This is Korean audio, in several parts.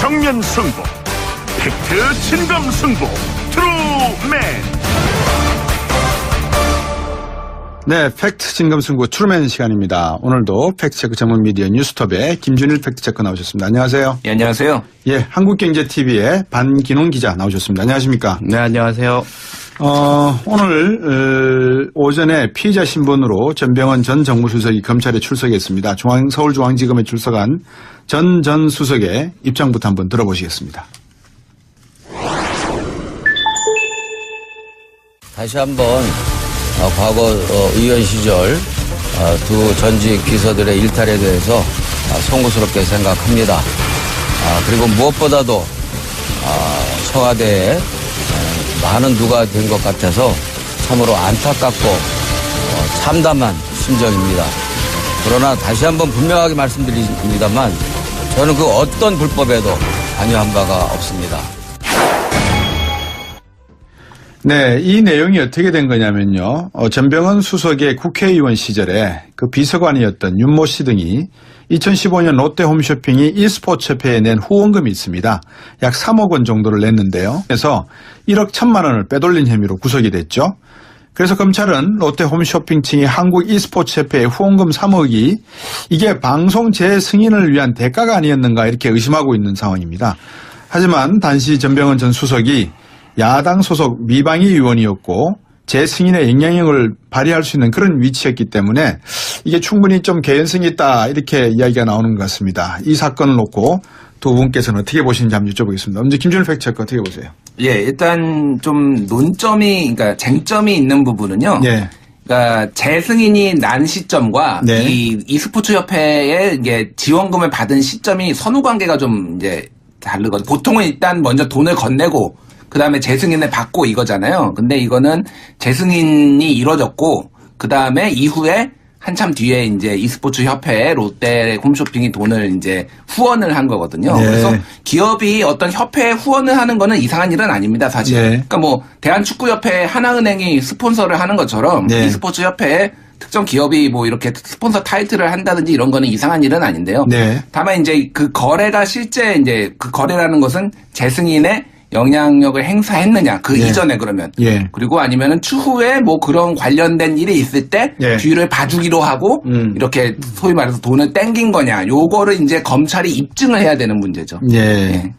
정면 승부, 팩트 진검 승부, 트루맨. 네, 팩트 진검 승부 트루맨 시간입니다. 오늘도 팩트체크 전문 미디어 뉴스톱의 김준일 팩트체크 나오셨습니다. 안녕하세요. 예, 안녕하세요. 예, 한국경제TV의 반기농 기자 나오셨습니다. 안녕하십니까? 네, 안녕하세요. 오늘 오전에 피의자 신분으로 전병헌 전 정무수석이 검찰에 출석했습니다. 서울중앙지검에 출석한 전 수석의 입장부터 한번 들어보시겠습니다. 다시 한번 과거 의원 시절 두 전직 비서들의 일탈에 대해서 송구스럽게 생각합니다. 그리고 무엇보다도 청와대에 많은 누가 된 것 같아서 참으로 안타깝고 참담한 심정입니다. 그러나 다시 한번 분명하게 말씀드립니다만 저는 그 어떤 불법에도 관여한 바가 없습니다. 네, 이 내용이 어떻게 된 거냐면요. 전병헌 수석의 국회의원 시절에 그 비서관이었던 윤모 씨 등이 2015년 롯데 홈쇼핑이 e스포츠협회에 낸 후원금이 있습니다. 약 3억 원 정도를 냈는데요. 그래서 1억 1천만 원을 빼돌린 혐의로 구속이 됐죠. 그래서 검찰은 롯데 홈쇼핑 층이 한국 e스포츠협회에 후원금 3억이 이게 방송 재승인을 위한 대가가 아니었는가 이렇게 의심하고 있는 상황입니다. 하지만 당시 전병헌 전 수석이 야당 소속 미방위 의원이었고 재승인의 영향력을 발휘할 수 있는 그런 위치였기 때문에 이게 충분히 좀 개연성이 있다 이렇게 이야기가 나오는 것 같습니다. 이 사건을 놓고 두 분께서는 어떻게 보시는지 한번 여쭤보겠습니다. 먼저 김준일 팩트체크 어떻게 보세요? 예, 일단 좀 그러니까 쟁점이 있는 부분은요. 예. 그러니까 재승인이 난 시점과 네. 이 e스포츠 협회에 이게 지원금을 받은 시점이 선후 관계가 좀 이제 다르거든요. 보통은 일단 먼저 돈을 건네고 그 다음에 재승인을 받고 이거잖아요. 근데 이거는 재승인이 이루어졌고, 그 다음에 이후에 한참 뒤에 이제 e스포츠 협회에 롯데 홈쇼핑이 돈을 이제 후원을 한 거거든요. 네. 그래서 기업이 어떤 협회에 후원을 하는 거는 이상한 일은 아닙니다, 사실. 네. 그러니까 뭐 대한축구협회 하나은행이 스폰서를 하는 것처럼 네. e스포츠 협회에 특정 기업이 뭐 이렇게 스폰서 타이틀을 한다든지 이런 거는 이상한 일은 아닌데요. 네. 다만 이제 그 거래가 실제 이제 그 거래라는 것은 재승인의 영향력을 행사했느냐 그 예. 이전에 그러면 예. 그리고 아니면은 추후에 뭐 그런 관련된 일이 있을 때 예. 뒤를 봐주기로 하고 이렇게 소위 말해서 돈을 땡긴 거냐 요거를 이제 검찰이 입증을 해야 되는 문제죠. 예. 예.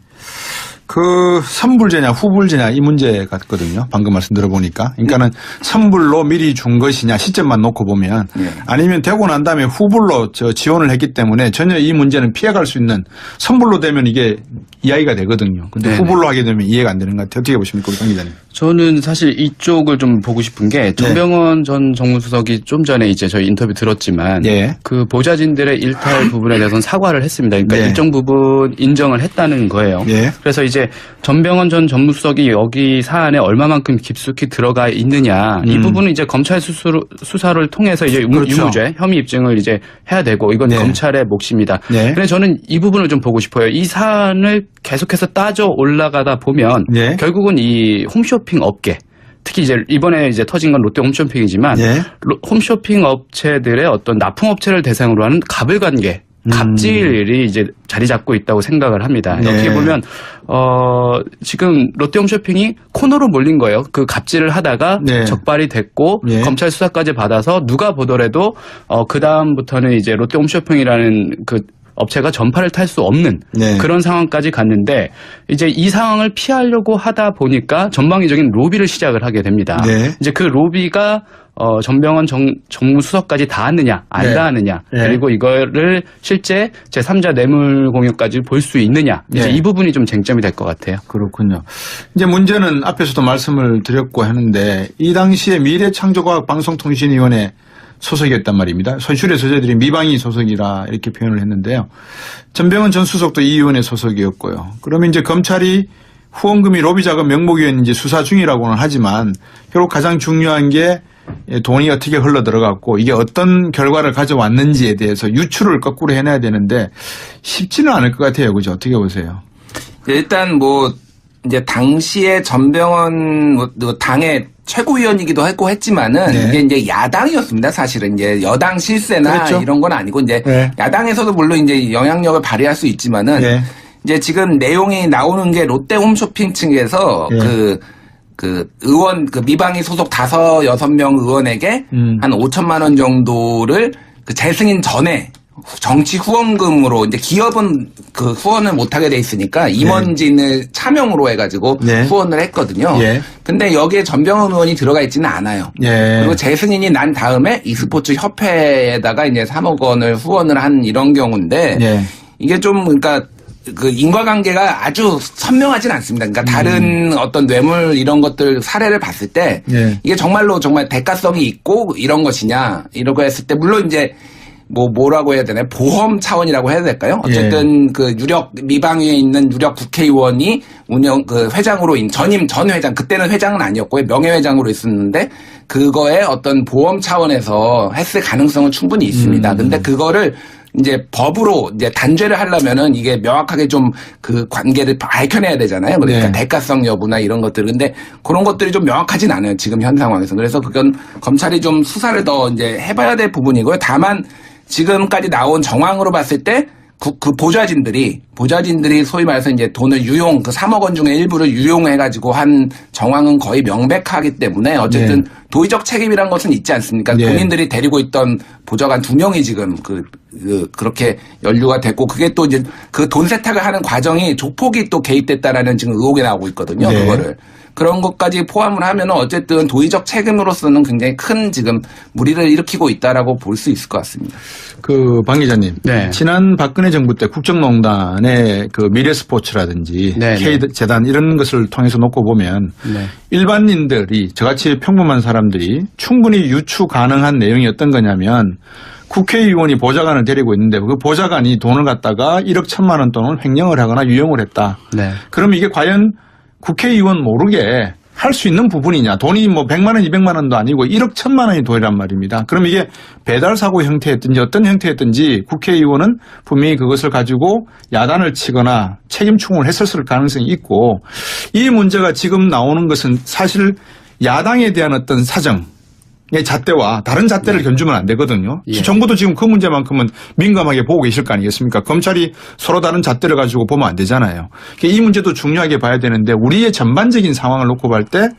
그 선불제냐 후불제냐 이 문제 같거든요. 방금 말씀 들어보니까. 그러니까는 선불로 미리 준 것이냐 시점만 놓고 보면 예. 아니면 되고 난 다음에 후불로 지원을 했기 때문에 전혀 이 문제는 피해갈 수 있는 선불로 되면 이게 이야기가 되거든요. 근데 네네. 후불로 하게 되면 이해가 안 되는 것 같아요. 어떻게 보십니까, 우리 강 기자님? 저는 사실 이쪽을 좀 보고 싶은 게 전병헌 전 정무수석이 좀 전에 이제 저희 인터뷰 들었지만 예. 그 보좌진들의 일탈 부분에 대해서는 사과를 했습니다. 그러니까 네. 일정 부분 인정을 했다는 거예요. 예. 그래서 이제 전병헌 전 정무수석이 여기 사안에 얼마만큼 깊숙이 들어가 있느냐 이 부분은 이제 검찰 수사를 통해서 이제 그렇죠. 유무죄 혐의 입증을 이제 해야 되고 이건 네. 검찰의 몫입니다. 네. 그래서 저는 이 부분을 좀 보고 싶어요. 이 사안을 계속해서 따져 올라가다 보면 네. 결국은 이 홈쇼핑 업계 특히 이제 이번에 이제 터진 건 롯데 홈쇼핑이지만 네. 홈쇼핑 업체들의 어떤 납품업체를 대상으로 하는 갑을관계 갑질이 이제 자리 잡고 있다고 생각을 합니다. 네. 어떻게 보면 지금 롯데홈쇼핑이 코너로 몰린 거예요. 그 갑질을 하다가 네. 적발이 됐고 네. 검찰 수사까지 받아서 누가 보더라도 그 다음부터는 이제 롯데홈쇼핑이라는 그 업체가 전파를 탈 수 없는 네. 그런 상황까지 갔는데 이제 이 상황을 피하려고 하다 보니까 전방위적인 로비를 시작을 하게 됩니다. 네. 이제 그 로비가 전병헌 정무수석까지 닿았느냐 안 네. 닿았느냐 네. 그리고 이거를 실제 제3자 뇌물 공유까지 볼 수 있느냐 이제 네. 이 부분이 좀 쟁점이 될 것 같아요. 그렇군요. 이제 문제는 앞에서도 말씀을 드렸고 하는데 이 당시에 미래창조과학방송통신위원회 소속이었단 말입니다. 소출의 소재들이 미방위 소속이라 이렇게 표현을 했는데요. 전병헌 전 수석도 이 위원회 소속이었고요. 그러면 이제 검찰이 후원금이 로비 자금 명목이었는지 수사 중이라고는 하지만 결국 가장 중요한 게 돈이 어떻게 흘러 들어갔고 이게 어떤 결과를 가져왔는지에 대해서 유추를 거꾸로 해내야 되는데 쉽지는 않을 것 같아요. 그죠? 어떻게 보세요? 일단 뭐 이제 당시에 전병헌 당의 최고위원이기도 했지만은 네. 이게 이제 야당이었습니다. 사실은 이제 여당 실세나 그렇죠. 이런 건 아니고 이제 네. 야당에서도 물론 이제 영향력을 발휘할 수 있지만은 네. 이제 지금 내용이 나오는 게 롯데 홈쇼핑 측에서 예. 그 의원, 그 미방위 소속 5-6명 의원에게 한 5천만 원 정도를 그 재승인 전에 정치 후원금으로 이제 기업은 그 후원을 못하게 돼 있으니까 임원진을 차명으로 해가지고 네. 후원을 했거든요. 예. 근데 여기에 전병헌 의원이 들어가 있지는 않아요. 예. 그리고 재승인이 난 다음에 e스포츠 협회에다가 이제 3억 원을 후원을 한 이런 경우인데 예. 이게 좀 그러니까 그 인과관계가 아주 선명하진 않습니다. 그러니까 다른 어떤 뇌물 이런 것들 사례를 봤을 때 예. 이게 정말로 정말 대가성이 있고 이런 것이냐 이러고 했을 때 물론 이제 뭐라고 해야 되나 보험 차원이라고 해야 될까요? 어쨌든 그 유력 미방위에 있는 유력 국회의원이 그 회장으로 전 회장 그때는 회장은 아니었고요 명예회장으로 있었는데 그거에 어떤 보험 차원에서 했을 가능성은 충분히 있습니다. 근데 그거를 이제 법으로 이제 단죄를 하려면은 이게 명확하게 좀 그 관계를 밝혀내야 되잖아요. 그러니까 네. 대가성 여부나 이런 것들. 근데 그런 것들이 좀 명확하진 않아요. 지금 현 상황에서. 그래서 그건 검찰이 좀 수사를 더 이제 해봐야 될 부분이고요. 다만 지금까지 나온 정황으로 봤을 때 그 보좌진들이 소위 말해서 이제 돈을 그 3억 원 중에 일부를 유용해가지고 한 정황은 거의 명백하기 때문에 어쨌든 도의적 책임이란 것은 있지 않습니까? 네. 본인들이 데리고 있던 보좌관 2명이 지금 그렇게 연루가 됐고 그게 또 이제 그 돈 세탁을 하는 과정이 조폭이 또 개입됐다라는 지금 의혹이 나오고 있거든요. 네. 그거를. 그런 것까지 포함을 하면 어쨌든 도의적 책임으로서는 굉장히 큰 지금 무리를 일으키고 있다라고 볼 수 있을 것 같습니다. 방 기자님. 네. 지난 박근혜 정부 때 국정농단의 그 미래스포츠라든지 네, K재단 이런 것을 통해서 놓고 보면 네. 일반인들이 저같이 평범한 사람들이 충분히 유추 가능한 내용이 어떤 거냐면 국회의원이 보좌관을 데리고 있는데 그 보좌관이 돈을 갖다가 1억 1천만 원 돈을 횡령을 하거나 유용을 했다. 네. 그럼 이게 과연 국회의원 모르게 할 수 있는 부분이냐. 돈이 뭐 100만 원, 200만 원도 아니고 1억 1천만 원이 돈이란 말입니다. 그럼 이게 배달사고 형태였든지 어떤 형태였든지 국회의원은 분명히 그것을 가지고 야단을 치거나 책임 충고를 했었을 가능성이 있고 이 문제가 지금 나오는 것은 사실 야당에 대한 어떤 사정 의 잣대와 다른 잣대를 견주면 안 되거든요. 예. 정부도 지금 그 문제만큼은 민감하게 보고 계실 거 아니겠습니까? 검찰이 서로 다른 잣대를 가지고 보면 안 되잖아요. 이 문제도 중요하게 봐야 되는데 우리의 전반적인 상황을 놓고 볼 때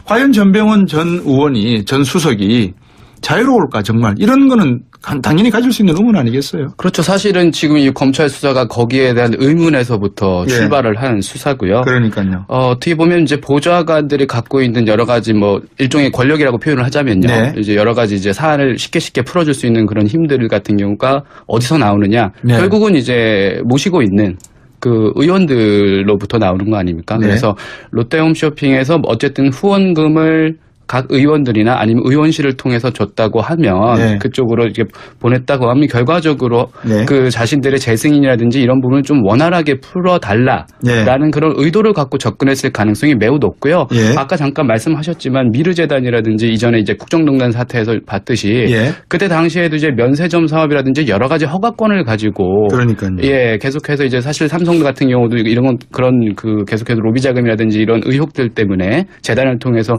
과연 전병헌 전 의원이 전 수석이 자유로울까 정말 이런 거는 당연히 가질 수 있는 의문 아니겠어요? 그렇죠. 사실은 지금 이 검찰 수사가 거기에 대한 의문에서부터 예. 출발을 한 수사고요. 그러니까요. 어떻게 보면 이제 보좌관들이 갖고 있는 여러 가지 뭐 일종의 권력이라고 표현을 하자면요. 네. 이제 여러 가지 이제 사안을 쉽게 풀어줄 수 있는 그런 힘들 같은 경우가 어디서 나오느냐. 네. 결국은 이제 모시고 있는 그 의원들로부터 나오는 거 아닙니까? 네. 그래서 롯데홈쇼핑에서 어쨌든 후원금을 각 의원들이나 아니면 의원실을 통해서 줬다고 하면 네. 그쪽으로 이렇게 보냈다고 하면 결과적으로 네. 그 자신들의 재승인이라든지 이런 부분을 좀 원활하게 풀어달라라는 네. 그런 의도를 갖고 접근했을 가능성이 매우 높고요. 예. 아까 잠깐 말씀하셨지만 미르재단이라든지 이전에 이제 국정농단 사태에서 봤듯이 예. 그때 당시에도 이제 면세점 사업이라든지 여러 가지 허가권을 가지고 그러니까요. 예, 계속해서 이제 사실 삼성 같은 경우도 이런 건 그런 그 계속해서 로비 자금이라든지 이런 의혹들 때문에 재단을 통해서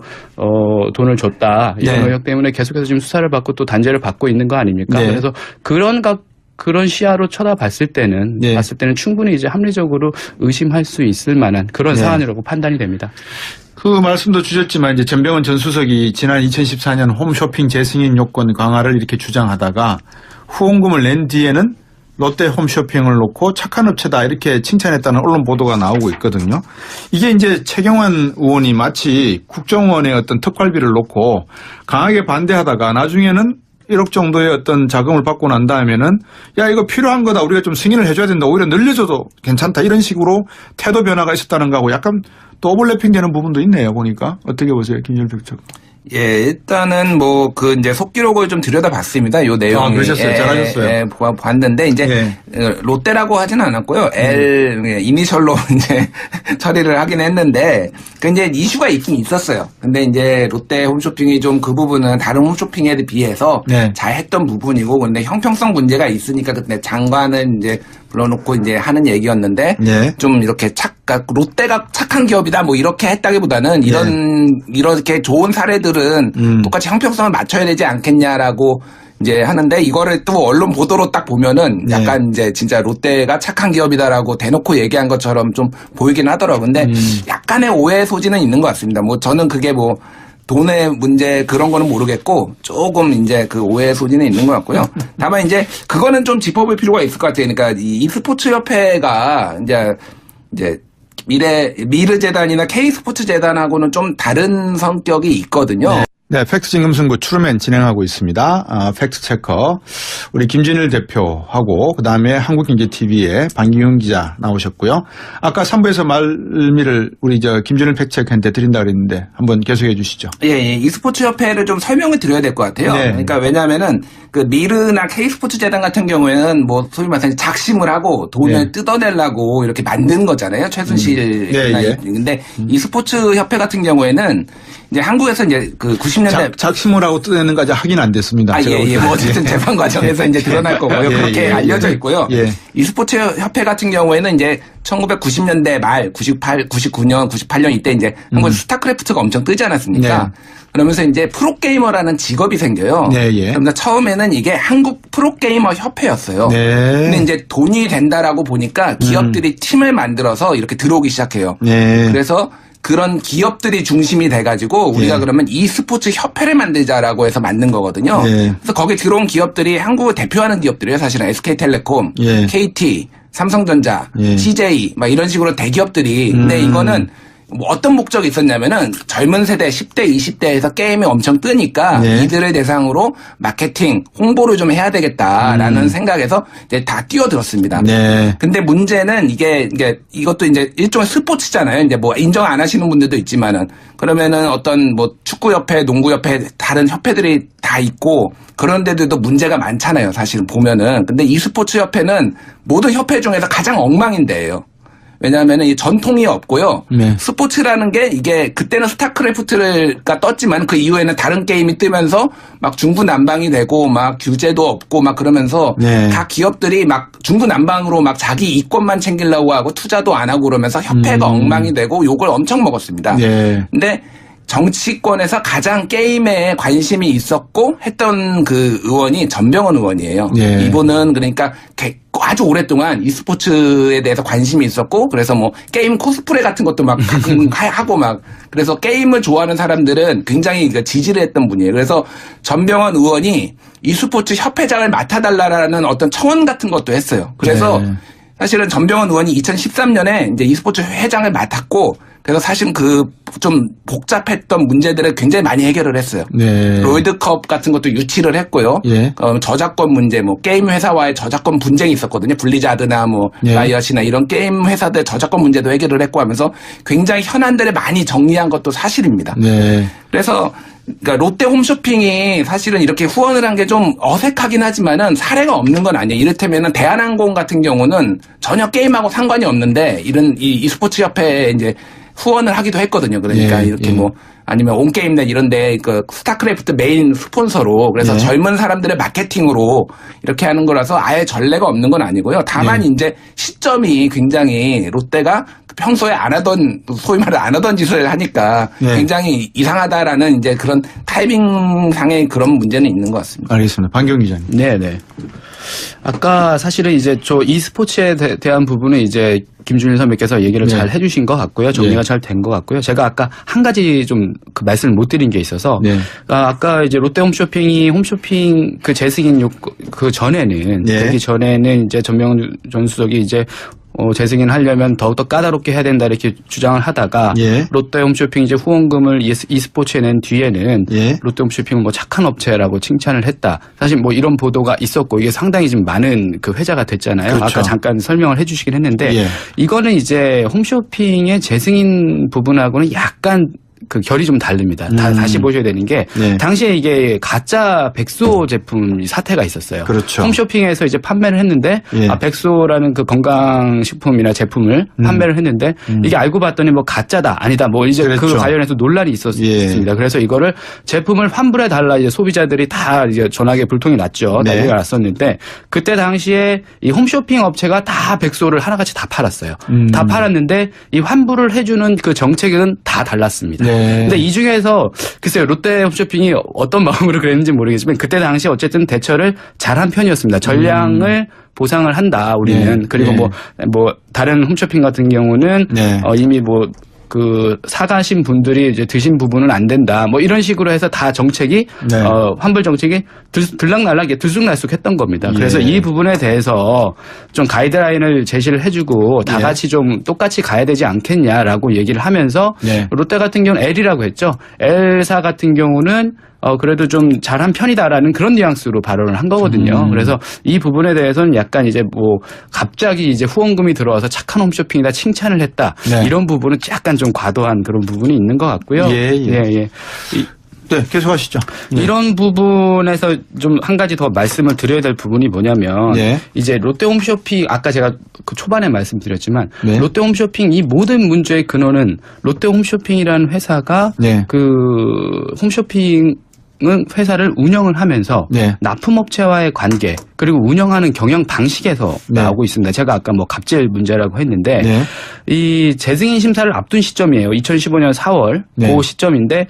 돈을 줬다 이런 네. 의혹 때문에 계속해서 지금 수사를 받고 또 단죄를 받고 있는 거 아닙니까? 네. 그래서 그런 시야로 쳐다봤을 때는 네. 충분히 이제 합리적으로 의심할 수 있을 만한 그런 네. 사안이라고 판단이 됩니다. 그 말씀도 주셨지만 이제 전병헌 전 수석이 지난 2014년 홈쇼핑 재승인 요건 강화를 이렇게 주장하다가 후원금을 낸 뒤에는 롯데 홈쇼핑을 놓고 착한 업체다 이렇게 칭찬했다는 언론 보도가 나오고 있거든요. 이게 이제 최경환 의원이 마치 국정원의 어떤 특활비를 놓고 강하게 반대하다가 나중에는 1억 정도의 어떤 자금을 받고 난 다음에는 야 이거 필요한 거다 우리가 좀 승인을 해줘야 된다 오히려 늘려줘도 괜찮다 이런 식으로 태도 변화가 있었다는 거하고 약간 또 오버래핑 되는 부분도 있네요 보니까 어떻게 보세요 김열백 적 예, 일단은 뭐 그 이제 속기록을 좀 들여다봤습니다. 요 내용. 아, 그러셨어요. 잘하셨어요. 봤는데 이제 예. 롯데라고 하지는 않았고요. L 이니셜로 이제 처리를 하긴 했는데 그 이제 이슈가 있긴 있었어요. 근데 이제 롯데 홈쇼핑이 좀 그 부분은 다른 홈쇼핑에 비해서 네. 잘했던 부분이고 근데 형평성 문제가 있으니까 그때 장관을 이제 불러놓고 이제 하는 얘기였는데 네. 좀 이렇게 롯데가 착한 기업이다 뭐 이렇게 했다기보다는 이렇게 좋은 사례들은 똑같이 형평성을 맞춰야 되지 않겠냐라고 이제 하는데 이거를 또 언론 보도로 딱 보면은 네. 약간 이제 진짜 롯데가 착한 기업이다라고 대놓고 얘기한 것처럼 좀 보이긴 하더라고요. 근데 약간의 오해 소지는 있는 것 같습니다. 뭐 저는 그게 뭐 돈의 문제 그런 거는 모르겠고 조금 이제 그 오해 소지는 있는 것 같고요. 다만 이제 그거는 좀 짚어볼 필요가 있을 것 같아요. 그러니까 이 e스포츠 협회가 이제 미르재단이나 K스포츠 재단하고는 좀 다른 성격이 있거든요. 네, 팩트 진금 승부 트루맨 진행하고 있습니다. 팩트 체커 우리 김진일 대표하고 그다음에 한국경제TV의 방기훈 기자 나오셨고요. 아까 3부에서 말미를 우리 김진일 팩트 체커한테 드린다 그랬는데 한번 계속해 주시죠. 예, e스포츠 협회를 좀 설명을 드려야 될 것 같아요. 네. 그러니까 왜냐하면은 그 미르나 K스포츠 재단 같은 경우에는 뭐 소위 말해서 작심을 하고 돈을 네. 뜯어내려고 이렇게 만든 거잖아요. 최순실. 네, 예. 근데 e스포츠 협회 같은 경우에는 이제 한국에서 이제 그 90년대 작심을 하고 뜯어내는 까지 확인 안 됐습니다. 아, 예, 뭐 어쨌든 재판 과정에서 이제 드러날 거고요. 예, 그렇게 예, 알려져 예. 있고요. 예. e스포츠 협회 같은 경우에는 이제 1990년대 말 99년, 98년 이때 이제 한국에서 스타크래프트가 엄청 뜨지 않았습니까? 네. 그러면서 이제 프로게이머라는 직업이 생겨요. 네, 예. 그러면서 처음에는 이게 한국 프로게이머 협회였어요. 네. 근데 이제 돈이 된다라고 보니까 기업들이 팀을 만들어서 이렇게 들어오기 시작해요. 네. 그래서 그런 기업들이 중심이 돼가지고 우리가 예. 그러면 e스포츠 협회를 만들자라고 해서 만든 거거든요. 예. 그래서 거기 들어온 기업들이 한국을 대표하는 기업들이에요. 사실은 SK텔레콤, 예. KT, 삼성전자, 예. CJ 막 이런 식으로 대기업들이. 근데 이거는 뭐 어떤 목적이 있었냐면은 젊은 세대 10대, 20대에서 게임이 엄청 뜨니까 네. 이들을 대상으로 마케팅, 홍보를 좀 해야 되겠다라는 생각에서 이제 다 뛰어들었습니다. 네. 근데 문제는 이것도 이제 일종의 스포츠잖아요. 이제 뭐 인정 안 하시는 분들도 있지만은 그러면은 어떤 뭐 축구협회, 농구협회 다른 협회들이 다 있고 그런 데들도 문제가 많잖아요. 사실은 보면은. 근데 e스포츠 협회는 모든 협회 중에서 가장 엉망인 데예요. 왜냐하면 이 전통이 없고요. 네. 스포츠라는 게 이게 그때는 스타크래프트가 떴지만 그 이후에는 다른 게임이 뜨면서 막 중구난방이 되고 막 규제도 없고 막 그러면서 네. 각 기업들이 막 중구난방으로 막 자기 이권만 챙기려고 하고 투자도 안 하고 그러면서 협회가 엉망이 되고 욕을 엄청 먹었습니다. 네. 근데 정치권에서 가장 게임에 관심이 있었고 했던 그 의원이 전병헌 의원이에요. 예. 이분은 그러니까 아주 오랫동안 e스포츠에 대해서 관심이 있었고 그래서 뭐 게임 코스프레 같은 것도 막 가끔 하고 막 그래서 게임을 좋아하는 사람들은 굉장히 지지를 했던 분이에요. 그래서 전병헌 의원이 e스포츠 협회장을 맡아달라는 어떤 청원 같은 것도 했어요. 그래서 네. 사실은 전병헌 의원이 2013년에 이제 e스포츠 회장을 맡았고 그래서 사실 그 좀 복잡했던 문제들을 굉장히 많이 해결을 했어요. 네. 롤드컵 같은 것도 유치를 했고요. 예. 저작권 문제, 뭐 게임 회사와의 저작권 분쟁이 있었거든요. 블리자드나 뭐 예. 라이엇이나 이런 게임 회사들 저작권 문제도 해결을 했고 하면서 굉장히 현안들을 많이 정리한 것도 사실입니다. 네. 그래서 그러니까 롯데 홈쇼핑이 사실은 이렇게 후원을 한 게 좀 어색하긴 하지만은 사례가 없는 건 아니에요. 이를테면은 대한항공 같은 경우는 전혀 게임하고 상관이 없는데 이런 이 e스포츠 협회에 이제 후원을 하기도 했거든요. 그러니까 예, 이렇게 예. 뭐 아니면 온게임넷 이런데 그 스타크래프트 메인 스폰서로 그래서 예. 젊은 사람들의 마케팅으로 이렇게 하는 거라서 아예 전례가 없는 건 아니고요. 다만 예. 이제 시점이 굉장히 롯데가 평소에 안 하던 소위 말해 안 하던 짓을 하니까 예. 굉장히 이상하다라는 이제 그런 타이밍상의 그런 문제는 있는 것 같습니다. 알겠습니다. 방경 기자님. 네네. 아까 사실은 이제 저 e스포츠에 대한 부분은 이제 김준일 선배께서 얘기를 네. 잘 해주신 것 같고요. 정리가 네. 잘 된 것 같고요. 제가 아까 한 가지 좀 그 말씀을 못 드린 게 있어서 네. 아까 이제 롯데 홈쇼핑이 홈쇼핑 그 재승인 그 전에는 네. 되기 전에는 이제 전명훈 전 수석이 이제 재승인 하려면 더욱더 까다롭게 해야 된다 이렇게 주장을 하다가 예. 롯데 홈쇼핑 이제 후원금을 e스포츠에 낸 뒤에는 예. 롯데 홈쇼핑은 뭐 착한 업체라고 칭찬을 했다. 사실 뭐 이런 보도가 있었고 이게 상당히 좀 많은 그 회자가 됐잖아요. 그렇죠. 아까 잠깐 설명을 해주시긴 했는데 예. 이거는 이제 홈쇼핑의 재승인 부분하고는 약간 그 결이 좀 다릅니다. 다시 보셔야 되는 게 네. 당시에 이게 가짜 백소 제품 사태가 있었어요. 그렇죠. 홈쇼핑에서 이제 판매를 했는데 예. 백소라는 그 건강식품이나 제품을 판매를 했는데 이게 알고 봤더니 뭐 가짜다 아니다 뭐 이제 그렇죠. 그 관련해서 논란이 있었습니다. 예. 그래서 이거를 제품을 환불해 달라 이제 소비자들이 다 이제 전화기에 불통이 났죠. 네. 난리가 났었는데 그때 당시에 이 홈쇼핑 업체가 다 백소를 하나같이 다 팔았어요. 다 팔았는데 이 환불을 해주는 그 정책은 다 달랐습니다. 네. 근데 이 중에서 글쎄요 롯데 홈쇼핑이 어떤 마음으로 그랬는지 모르겠지만 그때 당시 어쨌든 대처를 잘한 편이었습니다. 전량을 보상을 한다 우리는. 네. 그리고 네. 뭐 다른 홈쇼핑 같은 경우는 네. 이미 사가신 분들이 이제 드신 부분은 안 된다. 뭐 이런 식으로 해서 다 정책이 네. 환불 정책이 들락날락 들쑥날쑥했던 겁니다. 그래서 예. 이 부분에 대해서 좀 가이드라인을 제시를 해주고 다 예. 같이 좀 똑같이 가야 되지 않겠냐라고 얘기를 하면서 예. 롯데 같은 경우는 L이라고 했죠. L사 같은 경우는 그래도 좀 잘한 편이다라는 그런 뉘앙스로 발언을 한 거거든요. 그래서 이 부분에 대해서는 약간 이제 갑자기 이제 후원금이 들어와서 착한 홈쇼핑이다 칭찬을 했다. 네. 이런 부분은 약간 좀 과도한 그런 부분이 있는 것 같고요. 예. 네, 계속하시죠. 네. 이런 부분에서 좀 한 가지 더 말씀을 드려야 될 부분이 뭐냐면 네. 이제 롯데 홈쇼핑 아까 제가 그 초반에 말씀드렸지만 네. 롯데 홈쇼핑 이 모든 문제의 근원은 롯데 홈쇼핑이라는 회사가 네. 그 홈쇼핑 회사를 운영을 하면서 네. 납품업체와의 관계 그리고 운영하는 경영 방식에서 네. 나오고 있습니다. 제가 아까 갑질 문제라고 했는데 네. 이 재승인 심사를 앞둔 시점이에요. 2015년 4월 네. 그 시점인데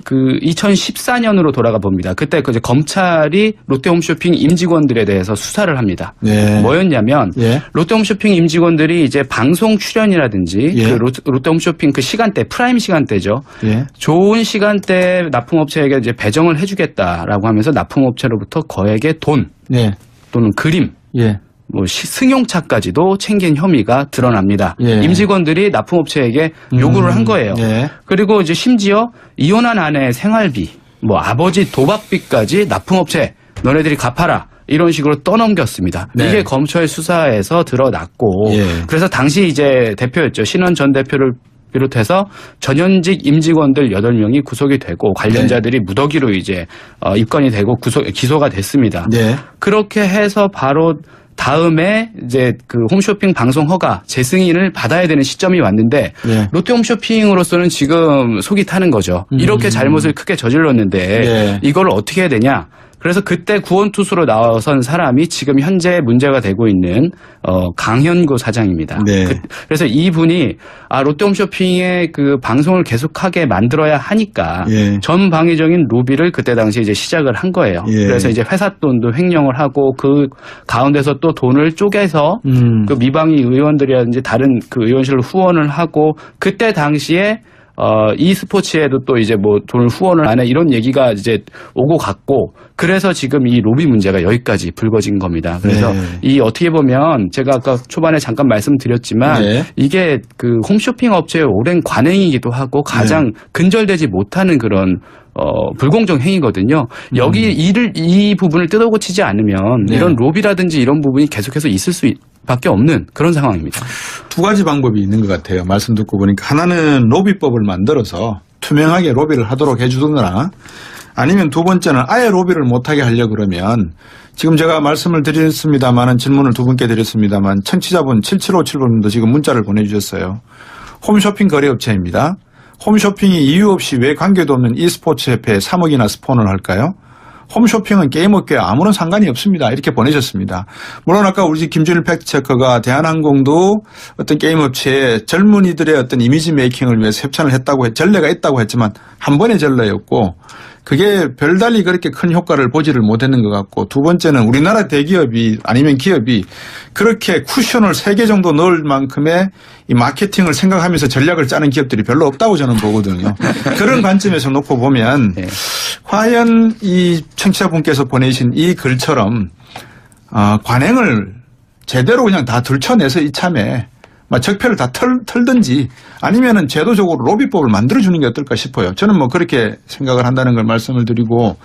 2014년으로 돌아가 봅니다. 그때 이제 검찰이 롯데홈쇼핑 임직원들에 대해서 수사를 합니다. 네. 뭐였냐면 예. 롯데홈쇼핑 임직원들이 이제 방송 출연이라든지 예. 그 롯데홈쇼핑 그 시간대 프라임 시간대죠. 예. 좋은 시간대 납품업체에게 이제 배정을 해주겠다라고 하면서 납품업체로부터 거액의 돈 네. 또는 그림 예. 승용차까지도 챙긴 혐의가 드러납니다. 예. 임직원들이 납품업체에게 요구를 한 거예요. 예. 그리고 이제 심지어 이혼한 아내의 생활비, 아버지 도박비까지 납품업체 너네들이 갚아라. 이런 식으로 떠넘겼습니다. 네. 이게 검찰 수사에서 드러났고 예. 그래서 당시 이제 대표였죠. 신원 전 대표를 비롯해서 전현직 임직원들 8명이 구속이 되고 관련자들이 무더기로 이제 입건이 되고 기소가 됐습니다. 네. 그렇게 해서 바로 다음에 이제 그 홈쇼핑 방송 허가 재승인을 받아야 되는 시점이 왔는데 네. 롯데 홈쇼핑으로서는 지금 속이 타는 거죠. 이렇게 잘못을 크게 저질렀는데 네. 이걸 어떻게 해야 되냐? 그래서 그때 구원투수로 나선 사람이 지금 현재 문제가 되고 있는 강현구 사장입니다. 네. 그래서 이분이 롯데홈쇼핑의 그 방송을 계속하게 만들어야 하니까 예. 전방위적인 로비를 그때 당시 이제 시작을 한 거예요. 예. 그래서 이제 회사 돈도 횡령을 하고 그 가운데서 또 돈을 쪼개서 그 미방위 의원들이라든지 다른 그 의원실로 후원을 하고 그때 당시에 e스포츠에도 또 이제 돈을 후원을 안 해 이런 얘기가 이제 오고 갔고 그래서 지금 이 로비 문제가 여기까지 불거진 겁니다. 그래서 네. 이 어떻게 보면 제가 아까 초반에 잠깐 말씀드렸지만 네. 이게 그 홈쇼핑 업체의 오랜 관행이기도 하고 가장 근절되지 못하는 그런 불공정 행위거든요. 여기 이 부분을 뜯어고치지 않으면 네. 이런 로비라든지 이런 부분이 계속해서 있을 수밖에 없는 그런 상황입니다. 두 가지 방법이 있는 것 같아요. 말씀 듣고 보니까 하나는 로비법을 만들어서 투명하게 로비를 하도록 해주거나 아니면 두 번째는 아예 로비를 못하게 하려고 그러면 지금 제가 말씀을 드렸습니다만 질문을 두 분께 드렸습니다만 청취자분 7757번도 지금 문자를 보내주셨어요. 홈쇼핑 거래업체입니다. 홈쇼핑이 이유 없이 왜 관계도 없는 e스포츠 협회에 3억이나 스폰을 할까요? 홈쇼핑은 게임업계와 아무런 상관이 없습니다. 이렇게 보내셨습니다. 물론 아까 우리 김준일 팩트체커가 대한항공도 어떤 게임업체에 젊은이들의 어떤 이미지 메이킹을 위해서 협찬을 했다고 전례가 있다고 했지만 한 번의 전례였고 그게 별달리 그렇게 큰 효과를 보지를 못했는 것 같고 두 번째는 우리나라 대기업이 아니면 기업이 그렇게 쿠션을 3개 정도 넣을 만큼의 이 마케팅을 생각하면서 전략을 짜는 기업들이 별로 없다고 저는 보거든요. 그런 관점에서 놓고 보면 네. 과연 이 청취자분께서 보내신 이 글처럼 관행을 제대로 그냥 다 들춰내서 이참에 적폐를 다 털든지 아니면은 제도적으로 로비법을 만들어주는 게 어떨까 싶어요. 저는 그렇게 생각을 한다는 걸 말씀을 드리고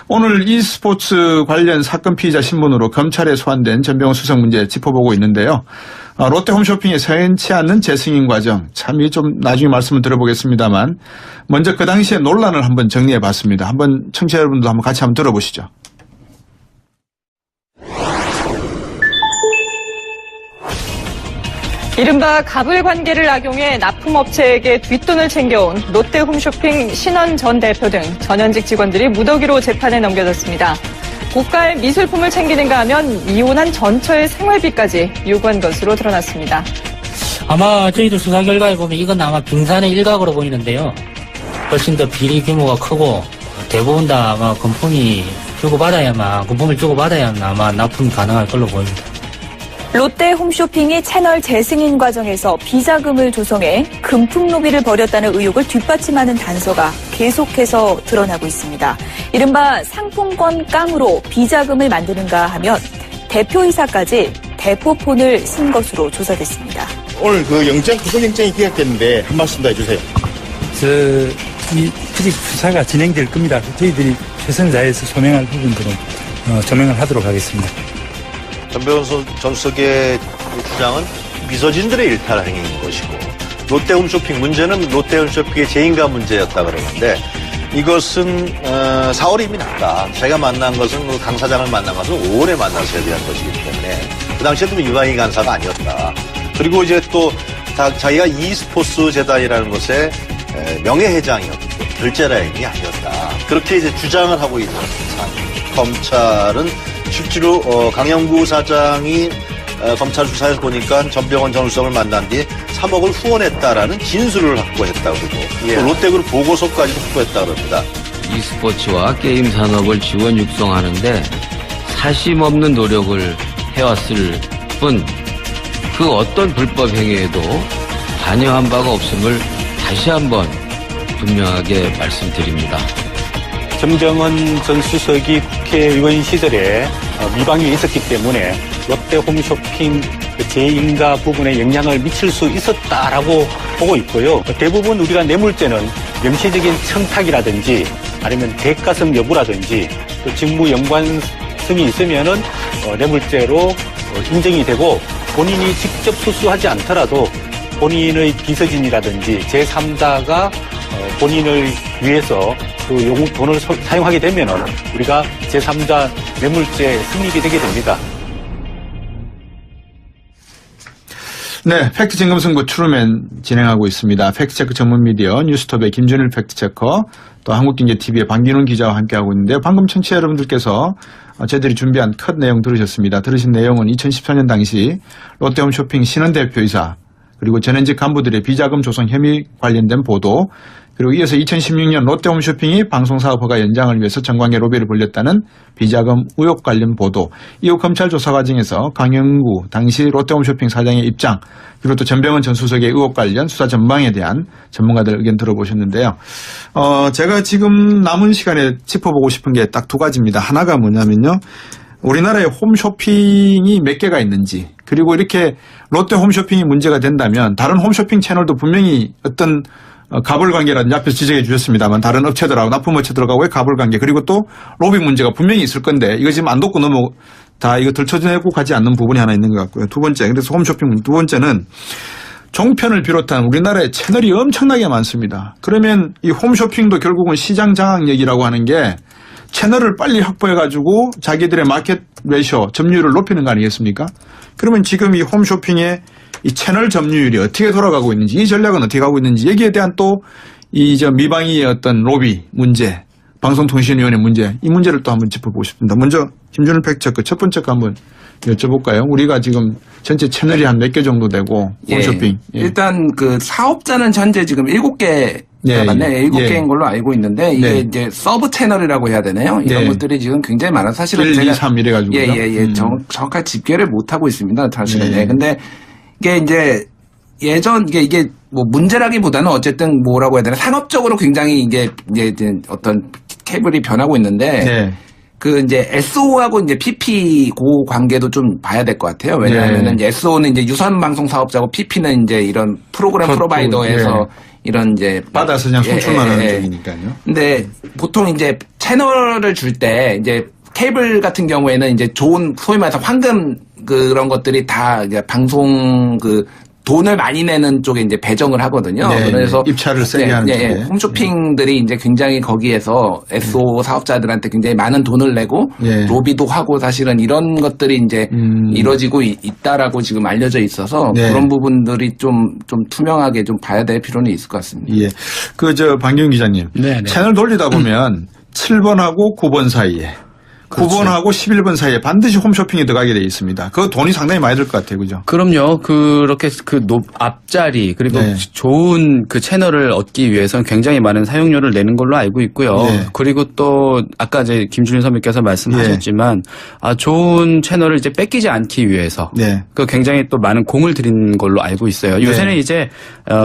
오늘 e스포츠 관련 사건 피의자 신분으로 검찰에 소환된 전병훈 수석 문제 짚어보고 있는데요. 롯데 홈쇼핑의 서연치 않는 재승인 과정 참 좀 나중에 말씀을 드려보겠습니다만 먼저 그 당시의 논란을 한번 정리해 봤습니다. 한번 청취자 여러분도 한번 같이 한번 들어보시죠. 이른바 갑을 관계를 악용해 납품업체에게 뒷돈을 챙겨온 롯데 홈쇼핑 신원 전 대표 등 전현직 직원들이 무더기로 재판에 넘겨졌습니다. 고가의 미술품을 챙기는가 하면 이혼한 전처의 생활비까지 요구한 것으로 드러났습니다. 아마 저희들 수사 결과에 보면 이건 아마 빙산의 일각으로 보이는데요. 훨씬 더 비리 규모가 크고 대부분 다 아마 금품을 주고받아야만 아마 납품이 가능할 걸로 보입니다. 롯데 홈쇼핑이 채널 재승인 과정에서 비자금을 조성해 금품 로비를 벌였다는 의혹을 뒷받침하는 단서가 계속해서 드러나고 있습니다. 이른바 상품권 깡으로 비자금을 만드는가 하면 대표이사까지 대포폰을 쓴 것으로 조사됐습니다. 오늘 그 영장, 구속영장이 기각됐는데 한 말씀 더 해주세요. 이 수직 수사가 진행될 겁니다. 저희들이 최선을 다해서 소명할 부분들은 조명을 하도록 하겠습니다. 전병헌 전 수석의 주장은 미서진들의 일탈 행위인 것이고 롯데홈쇼핑 문제는 롯데홈쇼핑의 재인가 문제였다 그러는데 이것은 4월이 이미 났다. 제가 만난 것은 강 사장을 만난 것은 5월에 만나서 협의한 것이기 때문에 그 당시에도 이방희 간사가 아니었다. 그리고 이제 또 자기가 e스포츠 재단이라는 것의 명예회장이었고 결재라인이 아니었다. 그렇게 이제 주장을 하고 있는 상황입니다. 검찰은 실제로 강영구 사장이 검찰 수사에서 보니까 전병헌 전 수석을 만난 뒤에 3억을 후원했다라는 진술을 확보했다고 그러고 또 롯데그룹 보고서까지도 확보했다고 합니다. e스포츠와 게임 산업을 지원 육성하는데 사심 없는 노력을 해왔을 뿐 그 어떤 불법 행위에도 관여한 바가 없음을 다시 한번 분명하게 말씀드립니다. 전병헌 전 수석이 국회의원 시절에 미방이 있었기 때문에 롯데 홈쇼핑 재인가 부분에 영향을 미칠 수 있었다라고 보고 있고요. 대부분 우리가 뇌물죄는 명시적인 청탁이라든지 아니면 대가성 여부라든지 또 직무 연관성이 있으면은 뇌물죄로 인정이 되고 본인이 직접 수수하지 않더라도 본인의 비서진이라든지 제3자가 본인을 위해서 그 돈을 사용하게 되면은 우리가 제3자 뇌물죄 성립이 되게 됩니다. 네, 팩트 점검 승부 트루맨 진행하고 있습니다. 팩트체크 전문 미디어 뉴스톱의 김준일 팩트체커 또 한국경제TV의 방기훈 기자와 함께하고 있는데요. 방금 청취자 여러분들께서 저희들이 준비한 컷 내용 들으셨습니다. 들으신 내용은 2014년 당시 롯데홈쇼핑 신원 대표이사 그리고 전현직 간부들의 비자금 조성 혐의 관련된 보도 그리고 이어서 2016년 롯데홈쇼핑이 방송사업 허가 연장을 위해서 정관계 로비를 벌였다는 비자금 의혹 관련 보도 이후 검찰 조사 과정에서 강영구 당시 롯데홈쇼핑 사장의 입장 그리고 또 전병헌 전 수석의 의혹 관련 수사 전망에 대한 전문가들 의견 들어보셨는데요. 제가 지금 남은 시간에 짚어보고 싶은 게 딱 두 가지입니다. 하나가 뭐냐면요. 우리나라에 홈쇼핑이 몇 개가 있는지 그리고 이렇게 롯데 홈쇼핑이 문제가 된다면 다른 홈쇼핑 채널도 분명히 어떤 가불관계라든지 앞에서 지적해 주셨습니다만 다른 업체들하고 납품업체들하고의 가불관계 그리고 또 로비 문제가 분명히 있을 건데 이거 지금 안 돕고 다 이거 들춰내고 가지 않는 부분이 하나 있는 것 같고요. 두 번째 그래서 홈쇼핑 두 번째는 종편을 비롯한 우리나라에 채널이 엄청나게 많습니다. 그러면 이 홈쇼핑도 결국은 시장 장악력이라고 하는 게 채널을 빨리 확보해가지고 자기들의 마켓 레이쇼 점유율을 높이는 거 아니겠습니까? 그러면 지금 이 홈쇼핑의 이 채널 점유율이 어떻게 돌아가고 있는지 이 전략은 어떻게 가고 있는지 여기에 대한 또 이 미방위의 어떤 로비 문제 방송통신위원회 문제 이 문제를 또 한번 짚어보고 싶습니다. 먼저 김준일 팩트체크 첫 번째 거 한번 여쭤볼까요? 우리가 지금 전체 채널이 한 몇 개 정도 되고 홈쇼핑. 예. 일단 그 사업자는 현재 지금 7개 맞네. 7개인 걸로 알고 있는데 이게 이제 서브 채널이라고 해야 되나요? 이런 것들이 지금 굉장히 많아서 사실은 1, 2, 3 이래가지고요. 정확한 집계를 못 하고 있습니다. 사실은. 근데 이게 이제 예전 이게 뭐 문제라기보다는 어쨌든 뭐라고 해야 되나 산업적으로 굉장히 이게 어떤 케이블이 변하고 있는데 그 이제 SO하고 이제 PP 그 관계도 좀 봐야 될 것 같아요. 왜냐하면은 이제 SO는 이제 유선 방송 사업자고 PP는 이제 이런 프로그램 프로바이더에서 이런 이제 받아서 그냥 송출만 하는 쪽이니까요. 근데 보통 이제 채널을 줄 때 이제 케이블 같은 경우에는 이제 좋은 소위 말해서 황금 그런 것들이 다 이제 방송 그 돈을 많이 내는 쪽에 이제 배정을 하거든요. 그래서 입찰을 세게 하는 쪽에. 홈쇼핑들이 이제 굉장히 거기에서 SO 사업자들한테 굉장히 많은 돈을 내고 로비도 하고 사실은 이런 것들이 이제 이루어지고 있다라고 지금 알려져 있어서 그런 부분들이 좀 투명하게 좀 봐야 될 필요는 있을 것 같습니다. 예. 방기훈 기자님. 채널 돌리다 보면 7번하고 9번 사이에 그렇죠. 9번하고 11번 사이에 반드시 홈쇼핑이 들어가게 돼 있습니다. 그 돈이 상당히 많이 들 것 같아요. 그죠? 그럼요. 그렇게 그 앞자리 그리고 네. 좋은 그 채널을 얻기 위해서는 굉장히 많은 사용료를 내는 걸로 알고 있고요. 네. 그리고 또 아까 이제 김준일 선배께서 말씀하셨지만 좋은 채널을 이제 뺏기지 않기 위해서 네. 그 굉장히 또 많은 공을 들인 걸로 알고 있어요. 요새는 이제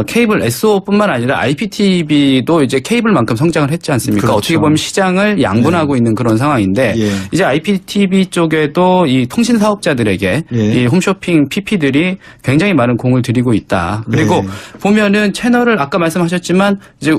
케이블 SO뿐만 아니라 IPTV도 이제 케이블만큼 성장을 했지 않습니까? 그렇죠. 어떻게 보면 시장을 양분하고 있는 그런 상황인데 이제 IPTV 쪽에도 이 통신 사업자들에게 이 홈쇼핑 PP들이 굉장히 많은 공을 들이고 있다. 그리고 보면은 채널을 아까 말씀하셨지만 이제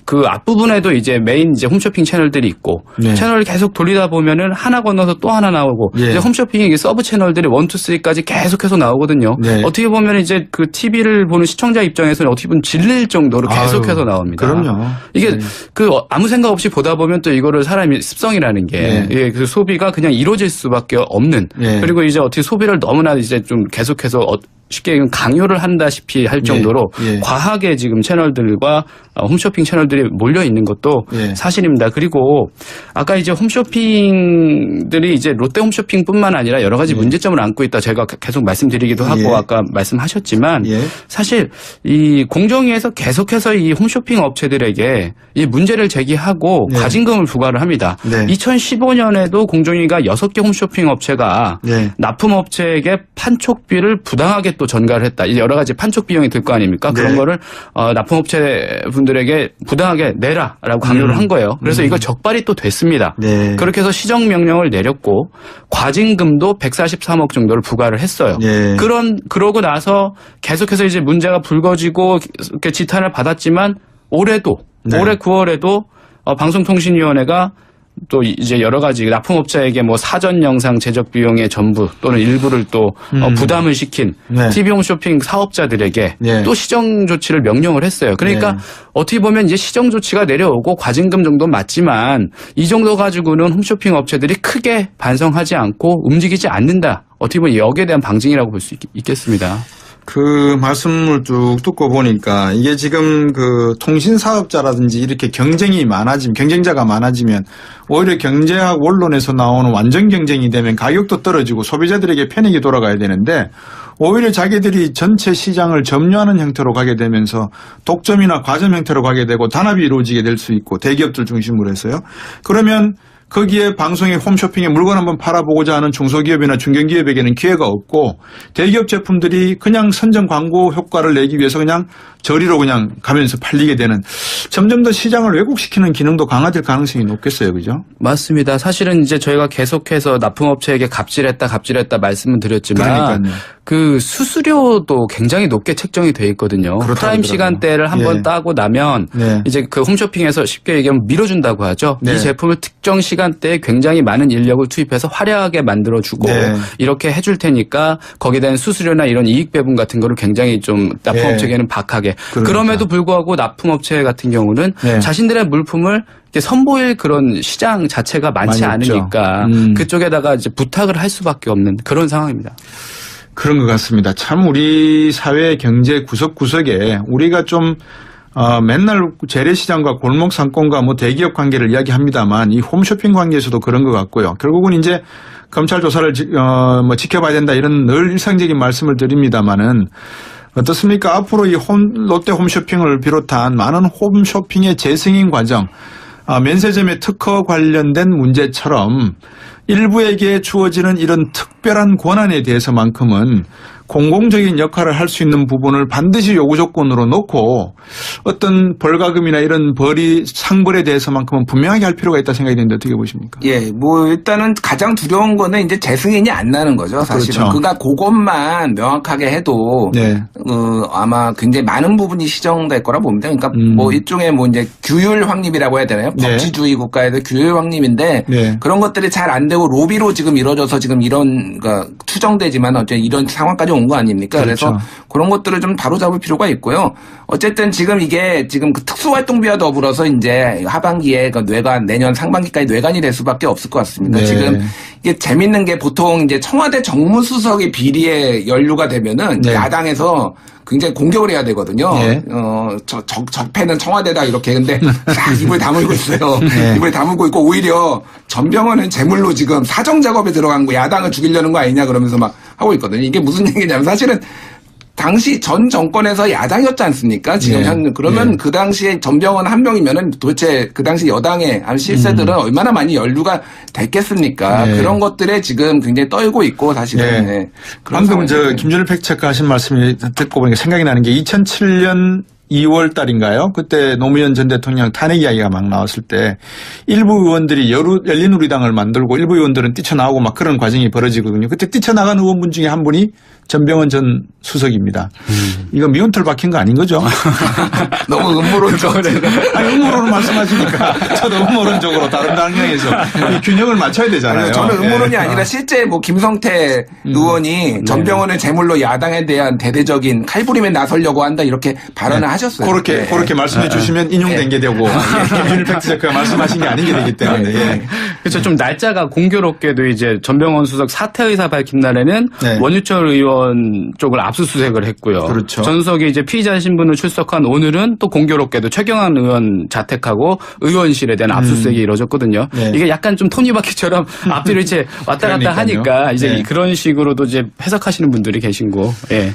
그 앞부분에도 이제 메인 이제 홈쇼핑 채널들이 있고 채널을 계속 돌리다 보면은 하나 건너서 또 하나 나오고 이제 홈쇼핑이 서브 채널들이 1, 2, 3까지 계속해서 나오거든요. 어떻게 보면 이제 그 TV를 보는 시청자 입장에서는 어떻게 보면 질릴 정도로 계속해서 나옵니다. 그럼요. 이게 그 아무 생각 없이 보다 보면 또 이거를 사람이 습성이라는 게 그 소비가 그냥 이루어질 수밖에 없는 그리고 이제 어떻게 소비를 너무나 이제 좀 계속해서 쉽게 강요를 한다시피 할 정도로 과하게 지금 채널들과 홈쇼핑 채널들이 몰려 있는 것도 사실입니다. 그리고 아까 이제 홈쇼핑들이 이제 롯데 홈쇼핑뿐만 아니라 여러 가지 문제점을 안고 있다 제가 계속 말씀드리기도 하고 아까 말씀하셨지만 사실 이 공정위에서 계속해서 이 홈쇼핑 업체들에게 이 문제를 제기하고 과징금을 부과를 합니다. 2015년에도 공정위가 6개 홈쇼핑 업체가 납품업체에게 판촉비를 부당하게 또 전가를 했다. 이제 여러 가지 판촉 비용이 들 거 아닙니까? 그런 거를 납품업체 분들에게 부당하게 내라라고 강요를 한 거예요. 그래서 이거 적발이 또 됐습니다. 그렇게 해서 시정명령을 내렸고 과징금도 143억 정도를 부과를 했어요. 그러고 나서 계속해서 이제 문제가 불거지고 이렇게 지탄을 받았지만 올해도 올해 9월에도 방송통신위원회가 또 이제 여러 가지 납품업자에게 뭐 사전 영상 제작 비용의 전부 또는 일부를 또 부담을 시킨 TV 홈쇼핑 사업자들에게 또 시정 조치를 명령을 했어요. 그러니까 어떻게 보면 이제 시정 조치가 내려오고 과징금 정도 맞지만 이 정도 가지고는 홈쇼핑 업체들이 크게 반성하지 않고 움직이지 않는다. 어떻게 보면 여기에 대한 방증이라고 볼 수 있겠습니다. 그 말씀을 쭉 듣고 보니까 이게 지금 그 통신 사업자라든지 이렇게 경쟁자가 많아지면 오히려 경제학 원론에서 나오는 완전 경쟁이 되면 가격도 떨어지고 소비자들에게 편익이 돌아가야 되는데 오히려 자기들이 전체 시장을 점유하는 형태로 가게 되면서 독점이나 과점 형태로 가게 되고 단합이 이루어지게 될 수 있고 대기업들 중심으로 해서요. 그러면 거기에 방송에 홈쇼핑에 물건 한번 팔아보고자 하는 중소기업이나 중견기업에게는 기회가 없고 대기업 제품들이 그냥 선전 광고 효과를 내기 위해서 그냥 저리로 그냥 가면서 팔리게 되는 점점 더 시장을 왜곡시키는 기능도 강화될 가능성이 높겠어요. 그죠? 맞습니다. 사실은 이제 저희가 계속해서 납품업체에게 갑질했다 말씀을 드렸지만 그러니까요. 그 수수료도 굉장히 높게 책정이 돼 있거든요. 프라임 시간대를 한번 따고 나면 이제 그 홈쇼핑에서 쉽게 얘기하면 밀어준다고 하죠. 이 제품을 특정 시간대에 굉장히 많은 인력을 투입해서 화려하게 만들어주고 이렇게 해줄 테니까 거기에 대한 수수료나 이런 이익 배분 같은 거를 굉장히 좀 납품업체에게는 박하게. 그럼에도 불구하고 납품업체 같은 경우는 자신들의 물품을 선보일 그런 시장 자체가 많지 않으니까 그쪽에다가 이제 부탁을 할 수밖에 없는 그런 상황입니다. 그런 것 같습니다. 참 우리 사회 경제 구석구석에 우리가 좀 맨날 재래시장과 골목 상권과 뭐 대기업 관계를 이야기합니다만 이 홈쇼핑 관계에서도 그런 것 같고요. 결국은 이제 검찰 조사를 지켜봐야 된다 이런 늘 일상적인 말씀을 드립니다만은 어떻습니까? 앞으로 이 롯데 홈쇼핑을 비롯한 많은 홈쇼핑의 재승인 과정, 면세점의 특허 관련된 문제처럼 일부에게 주어지는 이런 특별한 권한에 대해서만큼은 공공적인 역할을 할 수 있는 부분을 반드시 요구 조건으로 놓고 어떤 벌가금이나 이런 상벌에 대해서만큼은 분명하게 할 필요가 있다 생각이 드는데 어떻게 보십니까? 예, 뭐 일단은 가장 두려운 거는 이제 재승인이 안 나는 거죠, 사실은. 그렇죠. 그러니까 그것만 명확하게 해도 아마 굉장히 많은 부분이 시정될 거라 봅니다. 그러니까 뭐 일종의 뭐 이제 규율 확립이라고 해야 되나요? 법치주의 국가에서 규율 확립인데 그런 것들이 잘 안 되고 로비로 지금 이루어져서 지금 이런 그러니까 추정되지만 어쨌든 이런 상황까지 온 거 아닙니까? 그렇죠. 그래서 그런 것들을 좀 바로잡을 필요가 있고요. 어쨌든 지금 이게 지금 그 특수활동비와 더불어서 이제 하반기에 그 내년 상반기까지 뇌관이 될 수밖에 없을 것 같습니다. 지금 이게 재밌는 게 보통 이제 청와대 정무수석의 비리에 연루가 되면은 네. 야당에서 굉장히 공격을 해야 되거든요. 네. 적폐는 청와대다 이렇게. 근데 입을 다물고 있어요. 네. 입을 다물고 있고 오히려 전병헌은 제물로 지금 사정 작업에 들어간 거 야당을 죽이려는 거 아니냐 그러면서 막 하고 있거든요. 이게 무슨 얘기냐면 사실은 당시 전 정권에서 야당이었지 않습니까? 지금 네. 그러면 네. 그 당시에 전병헌 한 명이면은 도대체 그 당시 여당의 실세들은 얼마나 많이 연루가 됐겠습니까? 네. 그런 것들에 지금 굉장히 떨고 있고 사실은. 네. 네. 그런 방금 상황이죠. 김준일 팩트체크 하신 말씀이 듣고 보니까 생각이 나는 게 2007년 2월 달인가요? 그때 노무현 전 대통령 탄핵 이야기가 막 나왔을 때 일부 의원들이 열린우리당을 만들고 일부 의원들은 뛰쳐나오고 막 그런 과정이 벌어지거든요. 그때 뛰쳐나간 의원분 중에 한 분이 전병헌 전 수석입니다. 이거 미운털 박힌 거 아닌 거죠? 너무 음모론적으로. 아니, 음모론을 말씀하시니까 저도 음모론적으로 다른 방향에서 이 균형을 맞춰야 되잖아요. 저는 음모론이 네. 아니라 실제 뭐 김성태 의원이 전병헌을 제물로 야당에 대한 대대적인 칼부림에 나서려고 한다 이렇게 발언을 하셨어요. 그렇게 말씀해 주시면 인용된 게 되고 김준일 팩트체크가 말씀하신 게 아닌 게 되기 때문에. 예. 그렇죠. 좀 날짜가 공교롭게도 이제 전병헌 수석 사퇴 의사 밝힌 날에는 네. 원유철 의원 쪽을 압수수색을 했고요. 그렇죠. 전 수석이 이제 피의자 신분으로 출석한 오늘은 또 공교롭게도 최경환 의원 자택하고 의원실에 대한 압수수색이 이루어졌거든요. 네. 이게 약간 좀 톱니바퀴처럼 앞뒤로 이제 왔다 갔다 그러니까요. 하니까 이제 네. 그런 식으로도 이제 해석하시는 분들이 계신 거. 예.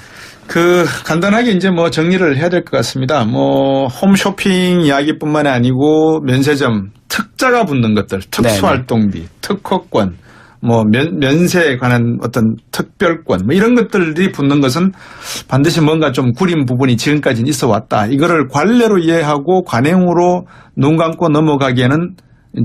간단하게 이제 뭐 정리를 해야 될 것 같습니다. 뭐 홈쇼핑 이야기뿐만 아니고 면세점 특자가 붙는 것들, 특수활동비, 특허권, 뭐 면세에 관한 어떤 특별권, 뭐 이런 것들이 붙는 것은 반드시 뭔가 좀 구린 부분이 지금까지는 있어 왔다. 이거를 관례로 이해하고 관행으로 눈 감고 넘어가기에는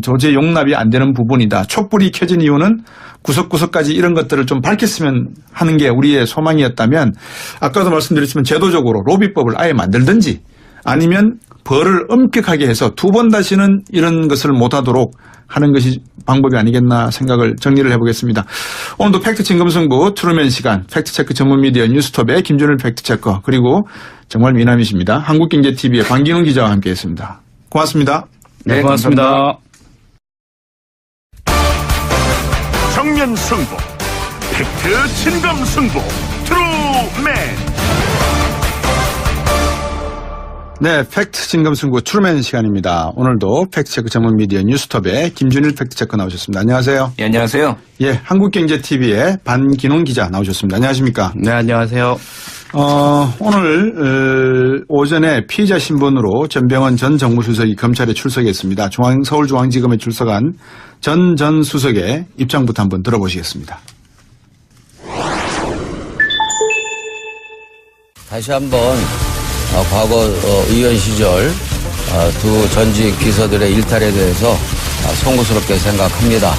도저히 용납이 안 되는 부분이다. 촛불이 켜진 이유는 구석구석까지 이런 것들을 좀 밝혔으면 하는 게 우리의 소망이었다면 아까도 말씀드렸지만 제도적으로 로비법을 아예 만들든지 아니면 벌을 엄격하게 해서 두 번 다시는 이런 것을 못하도록 하는 것이 방법이 아니겠나 생각을 정리를 해보겠습니다. 오늘도 팩트 진검승부 트루맨 시간 팩트체크 전문 미디어 뉴스톱의 김준일 팩트체커 그리고 정말 미남이십니다. 한국경제TV의 방기훈 기자와 함께했습니다. 고맙습니다. 네, 고맙습니다. 감사합니다. 정면 승부, 팩트 진검 승부, 트루맨. 네, 팩트 진검승부 트루맨 시간입니다. 오늘도 팩트체크 전문 미디어 뉴스톱의 김준일 팩트체커 나오셨습니다. 안녕하세요. 예, 안녕하세요. 예, 한국경제TV의 반기농 기자 나오셨습니다. 안녕하십니까? 네, 안녕하세요. 오늘 오전에 피의자 신분으로 전병헌 전 정무수석이 검찰에 출석했습니다. 서울중앙지검에 출석한 전 수석의 입장부터 한번 들어보시겠습니다. 다시 한번 과거 의원 시절 두 전직 비서들의 일탈에 대해서 송구스럽게 생각합니다.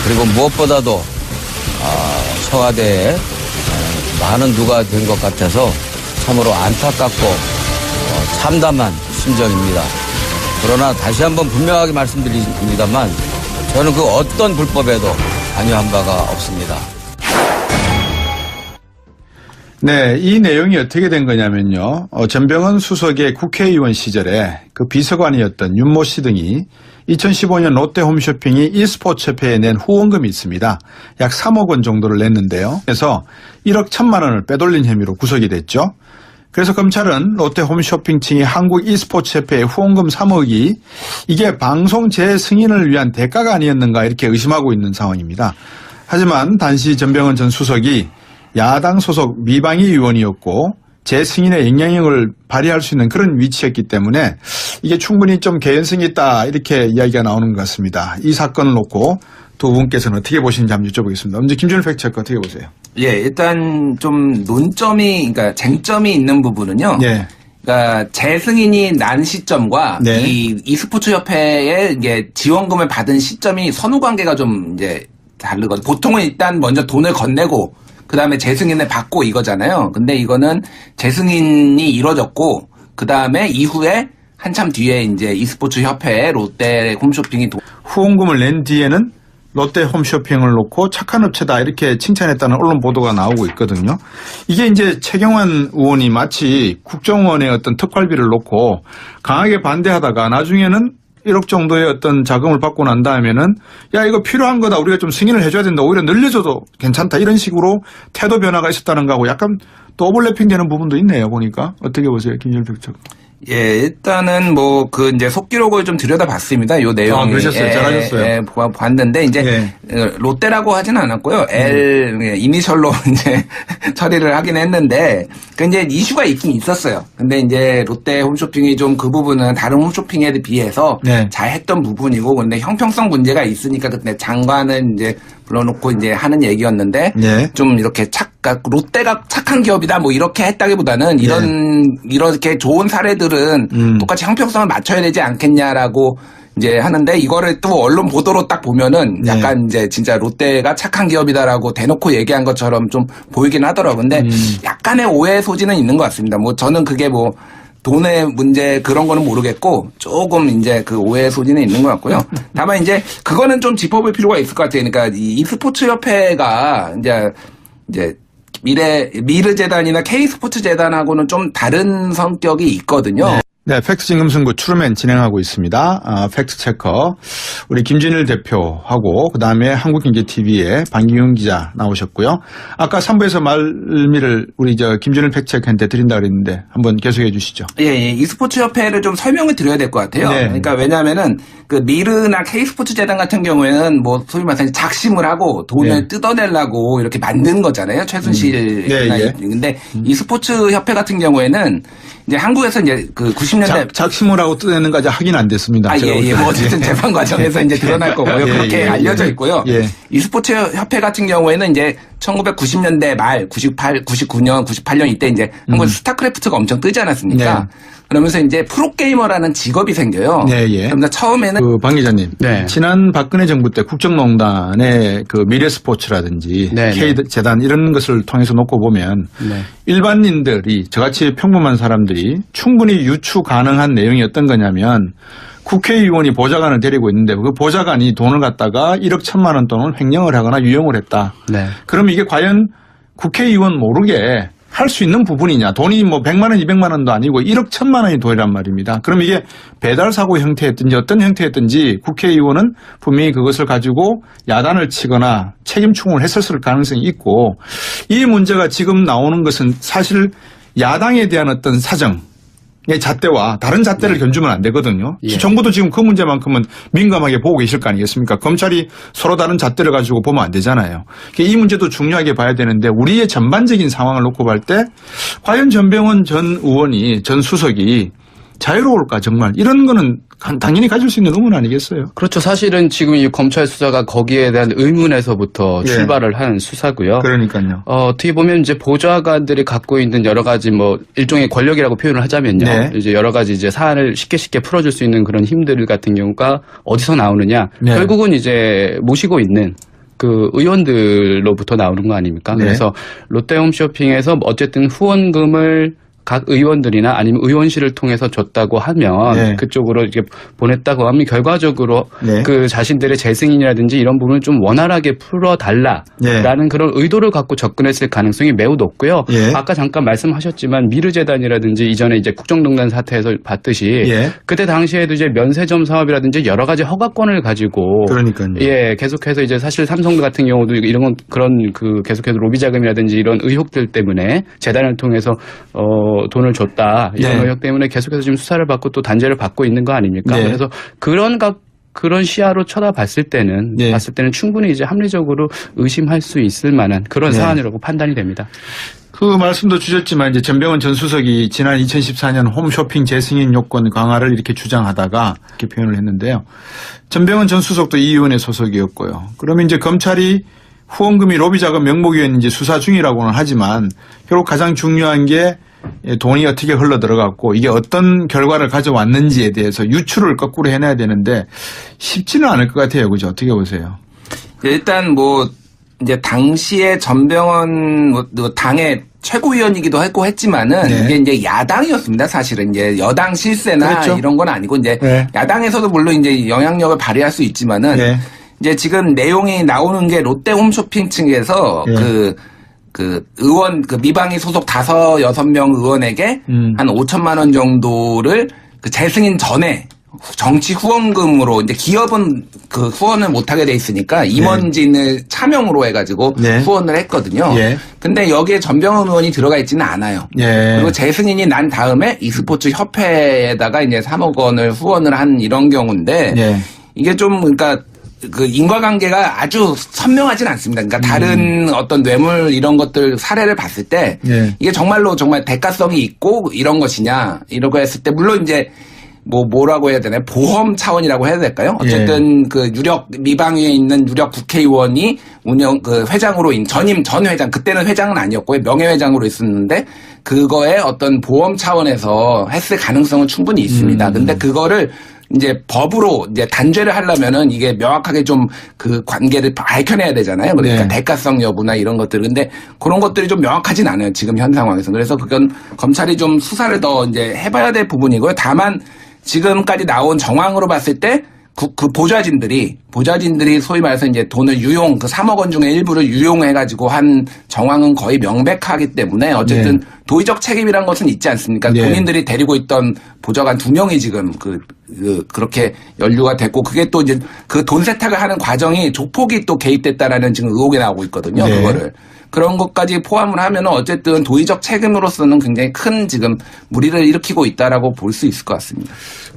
그리고 무엇보다도 청와대에 많은 누가 된 것 같아서 참으로 안타깝고 참담한 심정입니다. 그러나 다시 한번 분명하게 말씀드립니다만 저는 그 어떤 불법에도 관여한 바가 없습니다. 네, 이 내용이 어떻게 된 거냐면요. 전병헌 수석의 국회의원 시절에 그 비서관이었던 윤모 씨 등이 2015년 롯데 홈쇼핑이 e스포츠 협회에 낸 후원금이 있습니다. 약 3억 원 정도를 냈는데요. 그래서 1억 1천만 원을 빼돌린 혐의로 구속이 됐죠. 그래서 검찰은 롯데 홈쇼핑 층이 한국 e스포츠 협회의 후원금 3억이 이게 방송 재승인을 위한 대가가 아니었는가 이렇게 의심하고 있는 상황입니다. 하지만 단시 전병헌 전 수석이 야당 소속 미방위 의원이었고 재승인의 영향력을 발휘할 수 있는 그런 위치였기 때문에 이게 충분히 좀 개연성이 있다 이렇게 이야기가 나오는 것 같습니다. 이 사건을 놓고 두 분께서는 어떻게 보시는지 한번 여쭤보겠습니다. 먼저 김준일 팩트체크 어떻게 보세요? 예, 일단 좀 그러니까 쟁점이 있는 부분은요. 네. 그러니까 재승인이 난 시점과 네. 이 e스포츠 협회에 이게 지원금을 받은 시점이 선후 관계가 좀 이제 다르거든요. 보통은 일단 먼저 돈을 건네고 그 다음에 재승인을 받고 이거잖아요. 근데 이거는 재승인이 이뤄졌고, 그 다음에 이후에 한참 뒤에 이제 e스포츠 협회, 롯데 홈쇼핑이 후원금을 낸 뒤에는 롯데 홈쇼핑을 놓고 착한 업체다 이렇게 칭찬했다는 언론 보도가 나오고 있거든요. 이게 이제 최경환 의원이 마치 국정원의 어떤 특활비를 놓고 강하게 반대하다가 나중에는 1억 정도의 어떤 자금을 받고 난 다음에는 야, 이거 필요한 거다. 우리가 좀 승인을 해줘야 된다. 오히려 늘려줘도 괜찮다. 이런 식으로 태도 변화가 있었다는 거하고 약간 또 오버래핑 되는 부분도 있네요. 보니까. 어떻게 보세요? 김진일 평론가. 예, 일단은 이제 속기록을 좀 들여다봤습니다. 요 내용. 그러셨어요. 잘하셨어요. 봤는데 이제 롯데라고 하지는 않았고요. 이니셜로 이제 처리를 하긴 했는데 이제 이슈가 있긴 있었어요. 근데 이제 롯데 홈쇼핑이 좀 그 부분은 다른 홈쇼핑에 비해서 잘 했던 부분이고, 근데 형평성 문제가 있으니까 그때 장관은 이제 불러놓고 이제 하는 얘기였는데 좀 이렇게 롯데가 착한 기업이다 뭐 이렇게 했다기보다는 이렇게 좋은 사례들은 똑같이 형평성을 맞춰야 되지 않겠냐라고 이제 하는데, 이거를 또 언론 보도로 딱 보면은 약간 이제 진짜 롯데가 착한 기업이다라고 대놓고 얘기한 것처럼 좀 보이긴 하더라고요. 근데 약간의 오해 소지는 있는 것 같습니다. 뭐 저는 그게 뭐 돈의 문제 그런 거는 모르겠고 조금 이제 그 오해 소지는 있는 것 같고요. 다만 이제 그거는 좀 짚어볼 필요가 있을 것 같아요. 그러니까 이 e스포츠 협회가 이제 미르재단이나 K스포츠 재단하고는 좀 다른 성격이 있거든요. 네, 팩트징금승부 추루맨 진행하고 있습니다. 팩트체커 우리 김진일 대표하고 그다음에 한국경제TV의 방기훈 기자 나오셨고요. 아까 3부에서 말미를 우리 김진일 팩트체커한테 드린다 그랬는데 한번 계속해 주시죠. 예, e스포츠 협회를 좀 설명을 드려야 될 것 같아요. 그러니까 왜냐하면은 그 미르나 K스포츠 재단 같은 경우에는 뭐 소위 말해서 작심을 하고 돈을 뜯어내려고 이렇게 만든 거잖아요. 최순실. 근데 e스포츠 협회 같은 경우에는 이제 한국에서 이제 그 90년대 작심을 하고 뜯어내는 까지 확인 안 됐습니다. 뭐 어쨌든 재판 과정에서 이제 드러날 거고요. 그렇게 알려져 있고요. e스포츠 협회 같은 경우에는 이제 1990년대 말 99년, 98년 이때 이제 한국에서 스타크래프트가 엄청 뜨지 않았습니까? 그러면서 이제 프로게이머라는 직업이 생겨요. 그러면서 처음에는 방 기자님, 지난 박근혜 정부 때 국정농단의 그 미래스포츠라든지 K재단 이런 것을 통해서 놓고 보면 일반인들이 저같이 평범한 사람들이 충분히 유추 가능한 내용이 어떤 거냐면, 국회의원이 보좌관을 데리고 있는데 그 보좌관이 돈을 갖다가 1억 1천만 원 돈을 횡령을 하거나 유용을 했다. 그럼 이게 과연 국회의원 모르게 할 수 있는 부분이냐. 돈이 뭐 100만 원, 200만 원도 아니고 1억 1천만 원이 돈이란 말입니다. 그럼 이게 배달사고 형태였든지 어떤 형태였든지 국회의원은 분명히 그것을 가지고 야단을 치거나 책임 추궁을 했었을 가능성이 있고, 이 문제가 지금 나오는 것은 사실 야당에 대한 어떤 사정, 잣대와 다른 잣대를 견주면 안 되거든요. 정부도 지금 그 문제만큼은 민감하게 보고 계실 거 아니겠습니까? 검찰이 서로 다른 잣대를 가지고 보면 안 되잖아요. 이 문제도 중요하게 봐야 되는데, 우리의 전반적인 상황을 놓고 볼 때 과연 전병헌 전 의원이, 전 수석이 자유로울까 정말, 이런 거는 당연히 가질 수 있는 의문 아니겠어요? 그렇죠. 사실은 지금 이 검찰 수사가 거기에 대한 의문에서부터 출발을 한 수사고요. 그러니까요. 어떻게 보면 이제 보좌관들이 갖고 있는 여러 가지 뭐 일종의 권력이라고 표현을 하자면요. 이제 여러 가지 이제 사안을 쉽게 풀어줄 수 있는 그런 힘들 같은 경우가 어디서 나오느냐. 결국은 이제 모시고 있는 그 의원들로부터 나오는 거 아닙니까? 그래서 롯데홈쇼핑에서 어쨌든 후원금을 각 의원들이나 아니면 의원실을 통해서 줬다고 하면 그쪽으로 이렇게 보냈다고 하면 결과적으로 그 자신들의 재승인이라든지 이런 부분을 좀 원활하게 풀어달라라는 그런 의도를 갖고 접근했을 가능성이 매우 높고요. 아까 잠깐 말씀하셨지만 미르재단이라든지 이전에 이제 국정농단 사태에서 봤듯이 그때 당시에도 이제 면세점 사업이라든지 여러 가지 허가권을 가지고 계속해서 이제 사실 삼성 같은 경우도 이런 건 그런 그 계속해서 로비 자금이라든지 이런 의혹들 때문에 재단을 통해서 돈을 줬다 이런 의혹 때문에 계속해서 지금 수사를 받고 또 단죄를 받고 있는 거 아닙니까? 그래서 그런 시야로 쳐다봤을 때는 충분히 이제 합리적으로 의심할 수 있을 만한 그런 사안이라고 판단이 됩니다. 그 말씀도 주셨지만 이제 전병헌 전 수석이 지난 2014년 홈쇼핑 재승인 요건 강화를 이렇게 주장하다가 이렇게 표현을 했는데요. 전병헌 전 수석도 이 위원회 소속이었고요. 그러면 이제 검찰이 후원금이 로비자금 명목이었는지 수사 중이라고는 하지만 결국 가장 중요한 게 돈이 어떻게 흘러 들어갔고 이게 어떤 결과를 가져왔는지에 대해서 유추를 거꾸로 해내야 되는데 쉽지는 않을 것 같아요. 그죠? 어떻게 보세요? 일단 뭐 이제 당시에 전병헌 당의 최고위원이기도 했고 했지만은 이게 이제 야당이었습니다. 사실은 이제 여당 실세나 이런 건 아니고 이제 야당에서도 물론 이제 영향력을 발휘할 수 있지만은 이제 지금 내용이 나오는 게 롯데 홈쇼핑 층에서 그 의원, 그 미방위 소속 5-6명 의원에게 한 5천만 원 정도를 그 재승인 전에 정치 후원금으로 이제 기업은 그 후원을 못하게 돼 있으니까 임원진을 차명으로 해가지고 네. 후원을 했거든요. 예. 근데 여기에 전병헌 의원이 들어가 있지는 않아요. 예. 그리고 재승인이 난 다음에 e스포츠 협회에다가 이제 3억 원을 후원을 한 이런 경우인데 예. 이게 좀 그러니까 그 인과관계가 아주 선명하진 않습니다. 그러니까 다른 어떤 뇌물 이런 것들 사례를 봤을 때 예. 이게 정말로 정말 대가성이 있고 이런 것이냐 이러고 했을 때 물론 이제 뭐라고 해야 되나요? 보험 차원이라고 해야 될까요? 어쨌든 그 유력 미방위에 있는 유력 국회의원이 그 회장으로 전 회장 그때는 회장은 아니었고요. 명예회장으로 있었는데 그거에 어떤 보험 차원에서 했을 가능성은 충분히 있습니다. 근데 그거를 이제 법으로 이제 단죄를 하려면은 이게 명확하게 좀 그 관계를 밝혀내야 되잖아요. 그러니까 네. 대가성 여부나 이런 것들. 근데 그런 것들이 좀 명확하진 않아요. 지금 현 상황에서. 그래서 그건 검찰이 좀 수사를 더 이제 해봐야 될 부분이고요. 다만 지금까지 나온 정황으로 봤을 때 그 보좌진들이 소위 말해서 이제 돈을 그 3억 원 중에 일부를 유용해가지고 한 정황은 거의 명백하기 때문에 어쨌든 도의적 책임이란 것은 있지 않습니까? 네. 본인들이 데리고 있던 보좌관 2명이 지금 그렇게 연루가 됐고 그게 또 이제 그 돈 세탁을 하는 과정이 조폭이 또 개입됐다라는 지금 의혹이 나오고 있거든요. 네. 그거를. 그런 것까지 포함을 하면은 어쨌든 도의적 책임으로서는 굉장히 큰 지금 무리를 일으키고 있다라고 볼 수 있을 것 같습니다.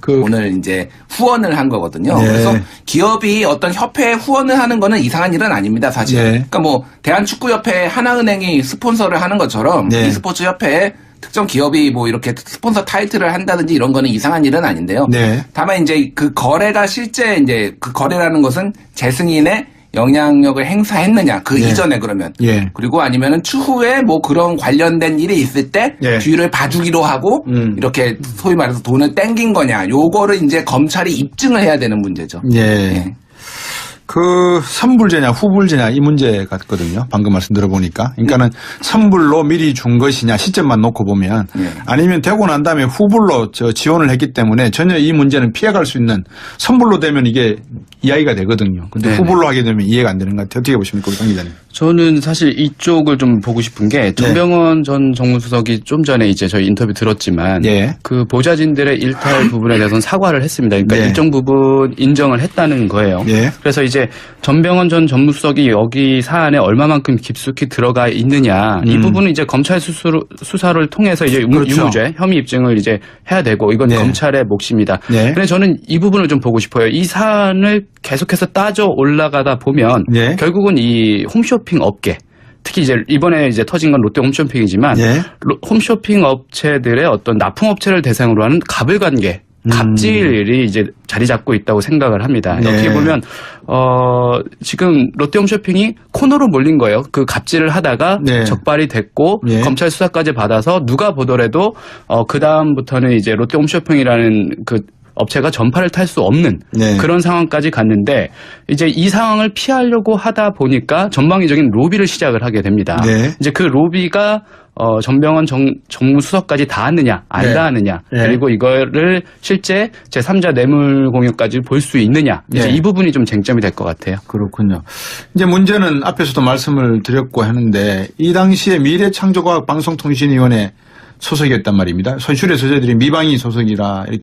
오늘 이제 후원을 한 거거든요. 네. 그래서 기업이 어떤 협회에 후원을 하는 거는 이상한 일은 아닙니다, 사실. 네. 그러니까 뭐 대한축구협회 하나은행이 스폰서를 하는 것처럼 네. e스포츠 협회에 특정 기업이 뭐 이렇게 스폰서 타이틀을 한다든지 이런 거는 이상한 일은 아닌데요. 네. 다만 이제 그 거래가 실제 이제 그 거래라는 것은 재승인의 영향력을 행사했느냐 그 네. 이전에 그러면 예. 그리고 아니면은 추후에 뭐 그런 관련된 일이 있을 때 예. 뒤를 봐주기로 하고 이렇게 소위 말해서 돈을 땡긴 거냐 요거를 이제 검찰이 입증을 해야 되는 문제죠. 예. 그 선불제냐 후불제냐 이 문제 같거든요. 방금 말씀 들어보니까. 그러니까는 선불로 미리 준 것이냐 시점만 놓고 보면 아니면 되고 난 다음에 후불로 지원을 했기 때문에 전혀 이 문제는 피해갈 수 있는 선불로 되면 이게 이야기가 되거든요. 근데 후불로 하게 되면 이해가 안 되는 것 같아요. 어떻게 보십니까, 우리 강 기자님? 저는 사실 이쪽을 좀 보고 싶은 게 전병헌 전 정무수석이 좀 전에 이제 저희 인터뷰 들었지만 그 보좌진들의 일탈 부분에 대해서는 사과를 했습니다. 그러니까 일정 부분 인정을 했다는 거예요. 그래서 이제 전병헌 전 정무수석이 여기 사안에 얼마만큼 깊숙이 들어가 있느냐 이 부분은 이제 검찰 수사를 통해서 이제 유무죄 혐의 입증을 이제 해야 되고 이건 검찰의 몫입니다. 그런데 저는 이 부분을 좀 보고 싶어요. 이 사안을 계속해서 따져 올라가다 보면 결국은 이 홈쇼핑 업계 특히 이제 이번에 이제 터진 건 롯데 홈쇼핑이지만 홈쇼핑 업체들의 어떤 납품업체를 대상으로 하는 갑을관계 갑질이 이제 자리 잡고 있다고 생각을 합니다. 어떻게 보면 지금 롯데홈쇼핑이 코너로 몰린 거예요. 그 갑질을 하다가 적발이 됐고 검찰 수사까지 받아서 누가 보더라도 그 다음부터는 이제 롯데홈쇼핑이라는 그 업체가 전파를 탈 수 없는 그런 상황까지 갔는데 이제 이 상황을 피하려고 하다 보니까 전방위적인 로비를 시작을 하게 됩니다. 이제 그 로비가 전병헌 정무수석까지 닿았느냐 안 닿았느냐 그리고 이거를 실제 제3자 뇌물 공유까지 볼 수 있느냐 이제 이 부분이 좀 쟁점이 될 것 같아요. 그렇군요. 이제 문제는 앞에서도 말씀을 드렸고 하는데 이 당시에 미래창조과학방송통신위원회 소속이었단 말입니다. 손실의 소재들이 미방위 소속이라 이렇게